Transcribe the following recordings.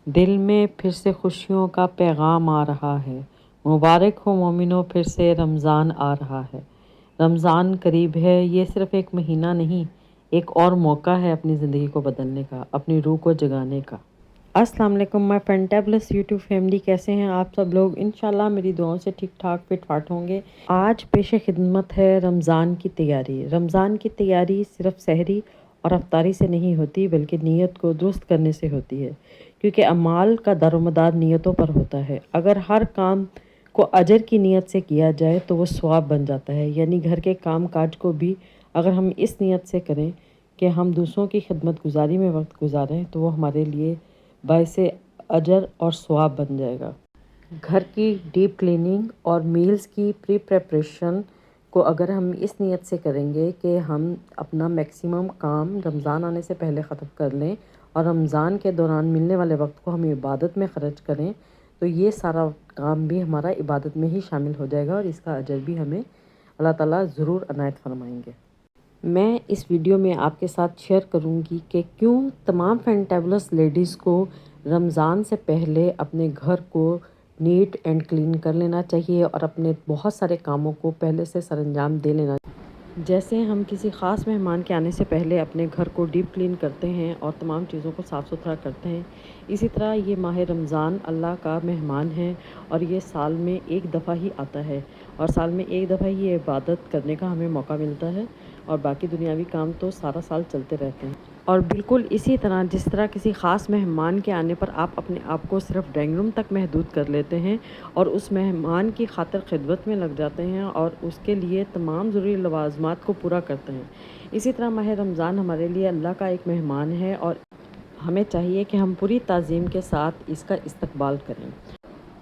दिल में फिर से खुशियों का पैगाम आ रहा है। मुबारक हो मोमिनो, फिर से रमज़ान आ रहा है। रमज़ान करीब है। ये सिर्फ़ एक महीना नहीं, एक और मौका है अपनी ज़िंदगी को बदलने का, अपनी रूह को जगाने का। अस्सलाम वालेकुम माय फैंटेबलस यूट्यूब फैमिली, कैसे हैं आप सब लोग? इंशाल्लाह मेरी दुआओं से ठीक ठाक फिट फाट होंगे। आज पेश खिदमत है रमज़ान की तैयारी। रमज़ान की तैयारी सिर्फ सहरी और अफ्तारी से नहीं होती, बल्कि नीयत को दुरुस्त करने से होती है, क्योंकि अमाल का दारोमदार नीयतों पर होता है। अगर हर काम को अजर की नीयत से किया जाए तो वो स्वाब बन जाता है। यानी घर के काम काज को भी अगर हम इस नीयत से करें कि हम दूसरों की खिदमत गुजारी में वक्त गुजारें, तो वो हमारे लिए बायसे अजर और स्वाब बन जाएगा। घर की डीप क्लीनिंग और मील्स की प्री प्रेपरेशन को अगर हम इस नीयत से करेंगे कि हम अपना मैक्सिमम काम रमज़ान आने से पहले ख़त्म कर लें और रमज़ान के दौरान मिलने वाले वक्त को हम इबादत में ख़र्च करें, तो ये सारा काम भी हमारा इबादत में ही शामिल हो जाएगा और इसका अजर भी हमें अल्लाह ताला ज़रूर अनायत फरमाएंगे। मैं इस वीडियो में आपके साथ शेयर करूंगी कि क्यों तमाम फैंटेबलस लेडीज़ को रमज़ान से पहले अपने घर को नीट एंड क्लीन कर लेना चाहिए और अपने बहुत सारे कामों को पहले से सरंजाम दे लेना। जैसे हम किसी ख़ास मेहमान के आने से पहले अपने घर को डीप क्लीन करते हैं और तमाम चीज़ों को साफ़ सुथरा करते हैं, इसी तरह ये माह रमज़ान अल्लाह का मेहमान है और ये साल में एक दफ़ा ही आता है और साल में एक दफ़ा ही ये इबादत करने का हमें मौका मिलता है और बाकी दुनियावी काम तो सारा साल चलते रहते हैं। और बिल्कुल इसी तरह जिस तरह किसी ख़ास मेहमान के आने पर आप अपने आप को सिर्फ ड्राइंग रूम तक महदूद कर लेते हैं और उस मेहमान की खातिर खिदमत में लग जाते हैं और उसके लिए तमाम ज़रूरी लवाज़मात को पूरा करते हैं, इसी तरह माह रमज़ान हमारे लिए अल्लाह का एक मेहमान है और हमें चाहिए कि हम पूरी ताज़ीम के साथ इसका इस्तकबाल करें।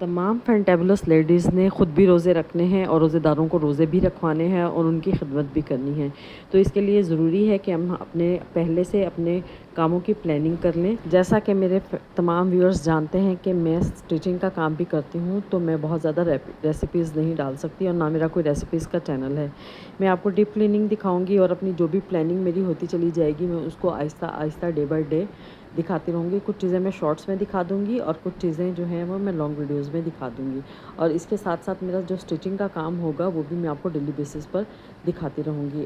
तमाम फैंटेबलस लेडीज़ ने ख़ुद भी रोज़े रखने हैं और रोज़ेदारों को रोज़े भी रखवाने हैं और उनकी खिदमत भी करनी है, तो इसके लिए ज़रूरी है कि हम अपने पहले से अपने कामों की प्लानिंग कर लें। जैसा कि मेरे तमाम व्यूअर्स जानते हैं कि मैं स्टिचिंग का काम भी करती हूँ, तो मैं बहुत ज़्यादा रेसिपीज़ नहीं डाल सकती और ना मेरा कोई रेसिपीज़ का चैनल है। मैं आपको डीप क्लीनिंग दिखाऊँगी और अपनी जो भी प्लानिंग मेरी होती चली जाएगी, मैं उसको Aahista Aahista day by day दिखाती रहूँगी। कुछ चीज़ें मैं शॉर्ट्स में दिखा दूँगी और कुछ चीज़ें जो हैं वो मैं लॉन्ग वीडियोस में दिखा दूँगी और इसके साथ साथ मेरा जो स्टिचिंग का काम होगा वो भी मैं आपको डेली बेसिस पर दिखाती रहूँगी।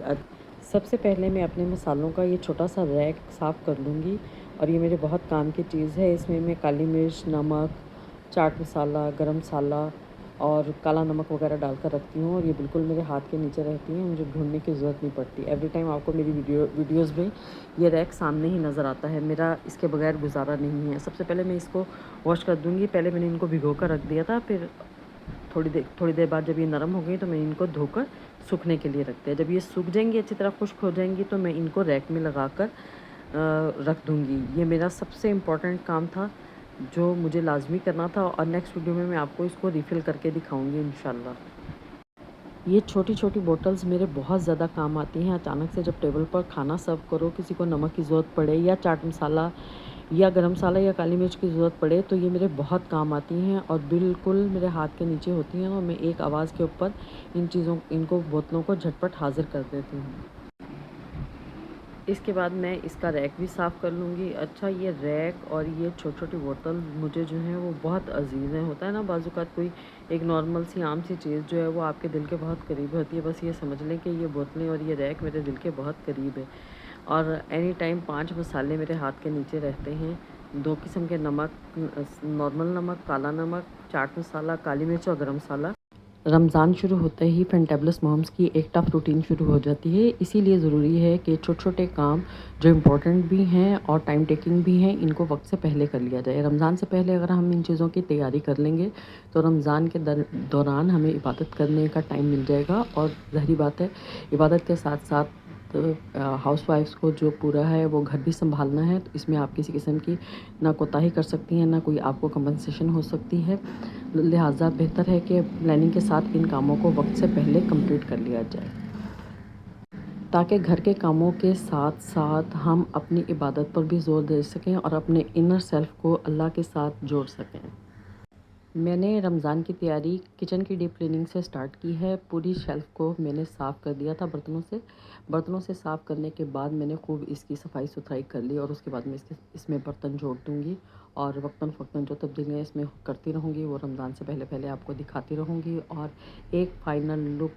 सबसे पहले मैं अपने मसालों का ये छोटा सा रैक साफ़ कर लूँगी और ये मेरे बहुत काम की चीज़ है। इसमें मैं काली मिर्च, नमक, चाट मसाला, गरम मसाला और काला नमक वगैरह डालकर रखती हूँ और ये बिल्कुल मेरे हाथ के नीचे रहती हैं, मुझे ढूंढने की ज़रूरत नहीं पड़ती। एवरी टाइम आपको मेरी वीडियोस में ये रैक सामने ही नज़र आता है, मेरा इसके बगैर गुजारा नहीं है। सबसे पहले मैं इसको वॉश कर दूँगी। पहले मैंने इनको भिगो कर रख दिया था, फिर थोड़ी देर बाद जब ये नरम हो गई तो मैं इनको धोकर सूखने के लिए रख दिया। जब ये सूख जाएंगी, अच्छी तरह खुश्क हो जाएंगी, तो मैं इनको रैक में लगा कर रख दूँगी। ये मेरा सबसे इम्पॉर्टेंट काम था जो मुझे लाजमी करना था और नेक्स्ट वीडियो में मैं आपको इसको रिफ़िल करके दिखाऊंगी इंशाल्लाह। ये छोटी छोटी बोतल्स मेरे बहुत ज़्यादा काम आती हैं। अचानक से जब टेबल पर खाना सर्व करो, किसी को नमक की ज़रूरत पड़े या चाट मसाला या गरम मसाला या काली मिर्च की ज़रूरत पड़े, तो ये मेरे बहुत काम आती हैं और बिल्कुल मेरे हाथ के नीचे होती हैं और मैं एक आवाज़ के ऊपर इनको बोतलों को झटपट हाज़िर कर देती हूँ। इसके बाद मैं इसका रैक भी साफ़ कर लूँगी। अच्छा, ये रैक और ये छोटी-छोटी बोतल मुझे जो है वो बहुत अज़ीज़ हैं। होता है ना बाज़ औक़ात कोई एक नॉर्मल सी आम सी चीज़ जो है वो आपके दिल के बहुत करीब होती है। बस ये समझ लें कि ये बोतलें और ये रैक मेरे दिल के बहुत करीब है और एनी टाइम 5 मसाले मेरे हाथ के नीचे रहते हैं। 2 किस्म के नमक, नॉर्मल नमक, काला नमक, चाट मसाला, काली मिर्च और गरम मसाला। रमज़ान शुरू होते ही फैंटेबलस मॉम्स की एक टफ़ रूटीन शुरू हो जाती है, इसीलिए ज़रूरी है कि छोटे-छोटे काम जो इम्पोर्टेंट भी हैं और टाइम टेकिंग भी हैं, इनको वक्त से पहले कर लिया जाए। रमज़ान से पहले अगर हम इन चीज़ों की तैयारी कर लेंगे, तो रमज़ान के दौरान हमें इबादत करने का टाइम मिल जाएगा और ज़ाहिर बात है, इबादत के साथ-साथ हाउसवाइफ्स को जो पूरा है वो घर भी संभालना है, तो इसमें आप किसी किस्म की ना कोताही कर सकती हैं, ना कोई आपको कंपनसेशन हो सकती है। लिहाजा बेहतर है कि प्लानिंग के साथ इन कामों को वक्त से पहले कंप्लीट कर लिया जाए, ताकि घर के कामों के साथ साथ हम अपनी इबादत पर भी ज़ोर दे सकें और अपने इनर सेल्फ को अल्लाह के साथ जोड़ सकें। मैंने रमज़ान की तैयारी किचन की डीप क्लीनिंग से स्टार्ट की है। पूरी शेल्फ़ को मैंने साफ़ कर दिया था बर्तनों से। बर्तनों से साफ़ करने के बाद मैंने खूब इसकी सफाई सुथराई कर ली और उसके बाद मैं इसमें बर्तन जोड़ दूँगी और वक्तन फ़क्तन जो तब्दीलियाँ इसमें करती रहूँगी वो रमज़ान से पहले पहले आपको दिखाती रहूँगी। और एक फ़ाइनल लुक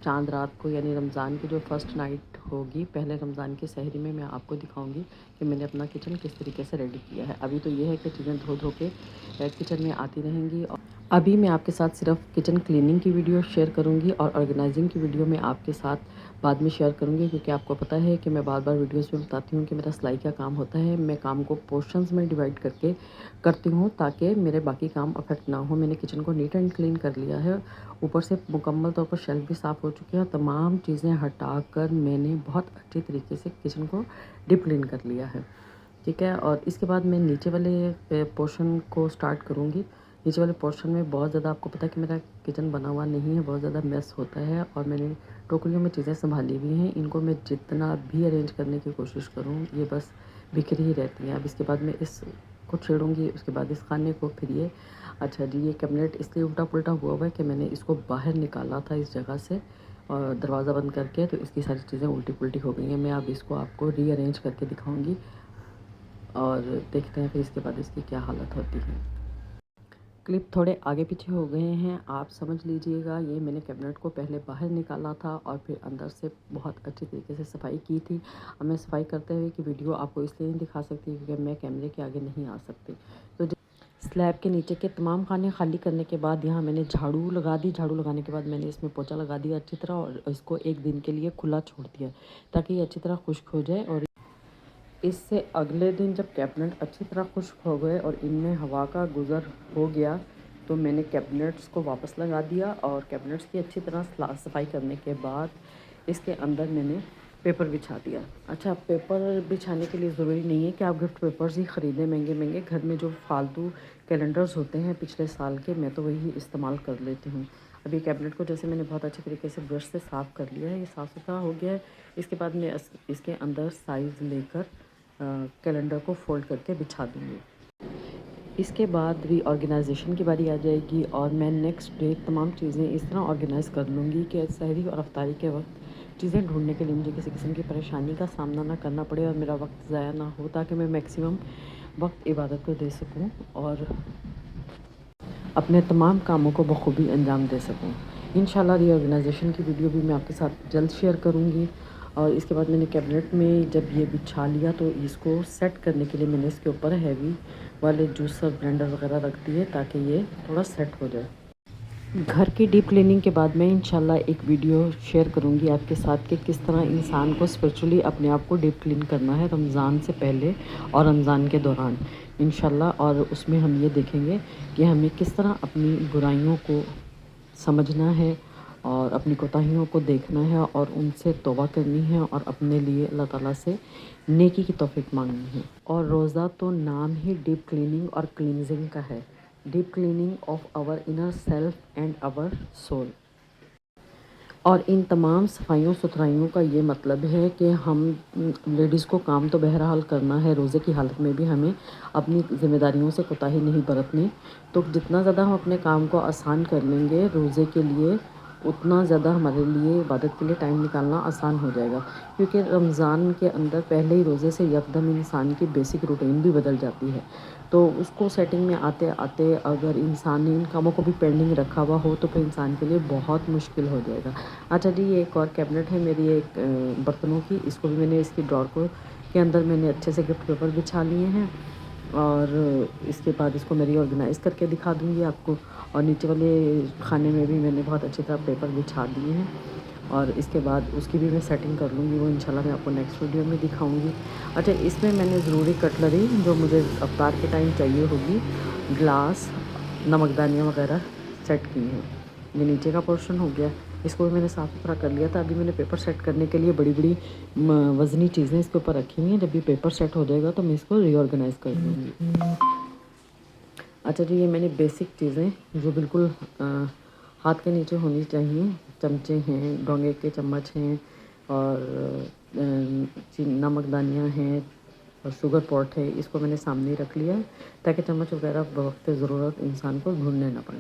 चाँद रात को यानी रमज़ान की जो फ़र्स्ट नाइट होगी पहले रमज़ान की सहरी में मैं आपको दिखाऊँगी कि मैंने अपना किचन किस तरीके से रेडी किया है। अभी तो ये है कि चीज़ें धो धो के किचन में आती रहेंगी। और अभी मैं आपके साथ सिर्फ किचन क्लीनिंग की वीडियो शेयर करूंगी और ऑर्गेनाइजिंग की वीडियो मैं आपके साथ बाद में शेयर करूंगी, क्योंकि आपको पता है कि मैं बार बार वीडियोस में बताती हूँ कि मेरा सिलाई का काम होता है। मैं काम को पोर्शंस में डिवाइड करके करती हूँ ताकि मेरे बाकी काम अफेक्ट ना हो। मैंने किचन को नीट एंड क्लीन कर लिया है, ऊपर से मुकम्मल तौर पर शेल्फ भी साफ़ हो चुके हैं। तमाम चीज़ें हटा कर मैंने बहुत अच्छी तरीके से किचन को डीप क्लीन कर लिया है, ठीक है। और इसके बाद मैं नीचे वाले पोर्शन को स्टार्ट करूँगी। नीचे वाले पोर्शन में बहुत ज़्यादा आपको पता है कि मेरा किचन बना हुआ नहीं है, बहुत ज़्यादा मेस होता है और मैंने टोकरियों में चीज़ें संभाली हुई हैं। इनको मैं जितना भी अरेंज करने की कोशिश करूँ ये बस बिखरी ही रहती हैं। अब इसके बाद मैं इसको छेड़ूँगी, उसके बाद इस खाने को, फिर ये अच्छा जी ये कैबिनेट इसलिए उल्टा पुल्टा हुआ है कि मैंने इसको बाहर निकाला था इस जगह से और दरवाज़ा बंद करके, तो इसकी सारी चीज़ें उल्टी पुल्टी हो गई हैं। मैं अब इसको आपको रीअरेंज करके दिखाऊँगी और देखते हैं फिर इसके बाद इसकी क्या हालत होती है। क्लिप थोड़े आगे पीछे हो गए हैं, आप समझ लीजिएगा। ये मैंने कैबिनेट को पहले बाहर निकाला था और फिर अंदर से बहुत अच्छी तरीके से सफाई की थी। अब मैं सफाई करते हुए की वीडियो आपको इसलिए नहीं दिखा सकती क्योंकि मैं कैमरे के आगे नहीं आ सकती। तो स्लैब के नीचे के तमाम खाने खाली करने के बाद यहाँ मैंने झाड़ू लगा दी। झाड़ू लगाने के बाद मैंने इसमें पोछा लगा दिया अच्छी तरह और इसको एक दिन के लिए खुला छोड़ दिया ताकि ये अच्छी तरह खुश्क हो जाए। और इससे अगले दिन जब कैबिनेट अच्छी तरह खुश्क हो गए और इनमें हवा का गुज़र हो गया तो मैंने कैबिनेट्स को वापस लगा दिया और कैबिनेट्स की अच्छी तरह सफाई करने के बाद इसके अंदर मैंने पेपर बिछा दिया। अच्छा, पेपर बिछाने के लिए ज़रूरी नहीं है कि आप गिफ्ट पेपर्स ही ख़रीदें महंगे महंगे। घर में जो फालतू कैलेंडर्स होते हैं पिछले साल के, मैं तो वही इस्तेमाल कर लेती हूँ। अभी कैबिनेट को जैसे मैंने बहुत अच्छे तरीके से ब्रश से साफ़ कर लिया है, ये साफ़ सुथरा हो गया है। इसके बाद मैं इसके अंदर साइज़ लेकर कैलेंडर को फोल्ड करके बिछा दूँगी। इसके बाद रीऑर्गेनाइजेशन की बारी आ जाएगी और मैं नेक्स्ट डे तमाम चीज़ें इस तरह ऑर्गेनाइज़ कर लूँगी कि सहरी और अफ्तारी के वक्त चीज़ें ढूंढने के लिए मुझे किसी किस्म की परेशानी का सामना ना करना पड़े और मेरा वक्त ज़ाया ना हो, ताकि मैं मैक्सिमम वक्त इबादत को दे सकूँ और अपने तमाम कामों को बखूबी अंजाम दे सकूँ। इंशाल्लाह रीऑर्गेनाइजेशन की वीडियो भी मैं आपके साथ जल्द शेयर करूँगी। और इसके बाद मैंने कैबिनेट में जब ये बिछा लिया तो इसको सेट करने के लिए मैंने इसके ऊपर हैवी वाले जूसर ब्लेंडर वगैरह रख दिए ताकि ये थोड़ा सेट हो जाए। घर की डीप क्लीनिंग के बाद मैं इंशाल्लाह एक वीडियो शेयर करूंगी आपके साथ कि किस तरह इंसान को स्पिरिचुअली अपने आप को डीप क्लीन करना है रमज़ान से पहले और रमज़ान के दौरान इंशाल्लाह। और उसमें हम ये देखेंगे कि हमें किस तरह अपनी बुराइयों को समझना है और अपनी कोताहियों को देखना है और उनसे तौबा करनी है और अपने लिए अल्लाह ताला से नेकी की तौफीक मांगनी है। और रोज़ा तो नाम ही डीप क्लीनिंग और क्लींजिंग का है, deep cleaning of our inner self and our soul. और इन तमाम सफाइयों सुथराइयों का ये मतलब है कि हम लेडीज़ को काम तो बहरहाल करना है, रोज़े की हालत में भी हमें अपनी ज़िम्मेदारियों से कोताही नहीं बरतनी। तो जितना ज़्यादा हम अपने काम को आसान कर लेंगे रोज़े के लिए, उतना ज़्यादा हमारे लिए इबादत के लिए टाइम निकालना आसान हो जाएगा। क्योंकि रमज़ान के अंदर पहले ही रोज़े से यकदम इंसान की बेसिक रूटीन भी बदल जाती है, तो उसको सेटिंग में आते आते अगर इंसान ने इन कामों को भी पेंडिंग रखा हुआ हो तो फिर इंसान के लिए बहुत मुश्किल हो जाएगा। अच्छा जी, ये एक और कैबिनेट है मेरी एक बर्तनों की, इसको भी मैंने इसकी ड्रॉर को के अंदर मैंने अच्छे से गिफ्ट पेपर बिछा लिए हैं और इसके बाद इसको मैं रीऑर्गेनाइज़ करके दिखा दूँगी आपको। और नीचे वाले खाने में भी मैंने बहुत अच्छी तरह पेपर बिछा दिए हैं और इसके बाद उसकी भी मैं सेटिंग कर लूँगी, वो इंशाल्लाह मैं आपको नेक्स्ट वीडियो में दिखाऊँगी। अच्छा, इसमें मैंने ज़रूरी कटलरी जो मुझे अफ्तार के टाइम चाहिए होगी, ग्लास, नमकदानियाँ वगैरह सेट की हैं। ये नीचे का पोर्शन हो गया, इसको भी मैंने साफ़ सुथरा कर लिया था। अभी मैंने पेपर सेट करने के लिए बड़ी बड़ी वज़नी चीज़ें इसके ऊपर रखी हुई हैं। जब भी पेपर सेट हो जाएगा तो मैं इसको रीऑर्गेनाइज़ कर दूँगी। अच्छा जी, ये मैंने बेसिक चीज़ें जो बिल्कुल हाथ के नीचे होनी चाहिए, चमचे हैं, डोंगे के चम्मच हैं और नमकदानियाँ हैं और शुगर पॉट है, इसको मैंने सामने ही रख लिया है ताकि चम्मच वगैरह वक्त ज़रूरत इंसान को ढूंढने ना पड़े।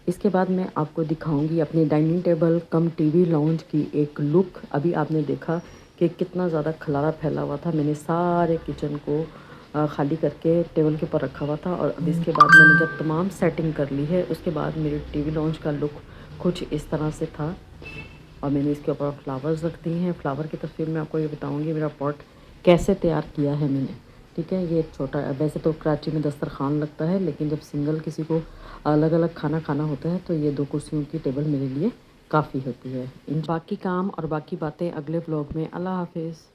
इसके बाद मैं आपको दिखाऊंगी अपनी डाइनिंग टेबल कम टीवी लाउंज की एक लुक। अभी आपने देखा कि कितना ज़्यादा खलारा फैला हुआ था, मैंने सारे किचन को खाली करके टेबल के ऊपर रखा हुआ था। और अब इसके बाद मैंने जब तमाम सेटिंग कर ली है, उसके बाद मेरी टीवी लाउंज का लुक कुछ इस तरह से था। और मैंने इसके ऊपर फ्लावर्स रख दिए हैं। फ्लावर की तस्वीर मैं आपको ये बताऊंगी मेरा पॉट कैसे तैयार किया है मैंने। ठीक है, ये एक छोटा, वैसे तो कराची में दस्तरखान लगता है, लेकिन जब सिंगल किसी को अलग अलग खाना खाना होता है तो ये 2 कुर्सियों की टेबल मेरे लिए काफ़ी होती है। इन बाकी काम और बाकी बातें अगले व्लॉग में। अल्लाह हाफिज़।